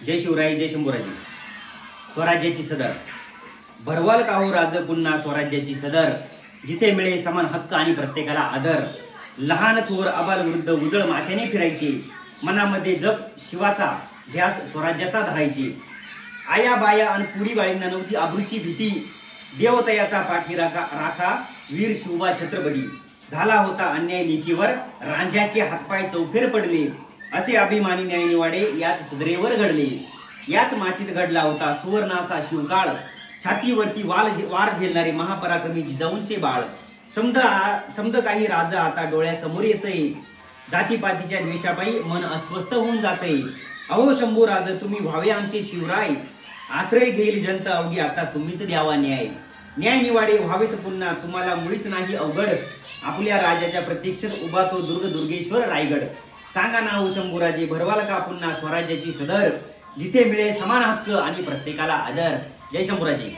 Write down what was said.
जय शिवराय, जय शंभूराजे. स्वराज्याची सदर भरवाल काहो राज पुन्हा स्वराज्याची सदर. जिथे मिळे समान हक्क आणि प्रत्येकाला आदर. लहान थोर अबाल वृद्ध उजळ माथ्याने फिरायचे. मनामध्ये जप शिवाचा ध्यास स्वराज्याचा धरायची. आया बाया आणि पुरी बाळींना नव्हती आबरूची भीती. देवतयाचा पाठी राखा वीर शिवबा छत्रपती. झाला होता अन्याय लेकीवर रांझ्याचे हातपाय चौफेर पडले. असे अभिमानी न्यायनिवाडे याच सदरेवर घडले. याच मातीत घडला होता सुवर्ण असा शिवकाळ. छातीवरती वार झेलणारे महापराक्रमी जिजाऊंचे बाळ. समद काही राजा आता डोळ्यासमोर येतय. जातीपातीच्या द्वेषापायी मन अस्वस्थ होऊन जातय. अहो शंभू राज तुम्ही व्हावे आमचे शिवराय. आश्रय घेईल जनता अवघी आता तुम्हीच द्यावा न्याय. न्यायनिवाडे व्हावेत पुन्हा तुम्हाला मुळीच नाही अवघड. आपल्या राजाच्या प्रतीक्षेत उभा तो दुर्गेश्वर रायगड. सांगा ना हो शंभूराजे भरवाल का पुन्हा स्वराज्याची सदर. जिथे मिळे समान हक्क आणि प्रत्येकाला आदर. जय शंभूराजे.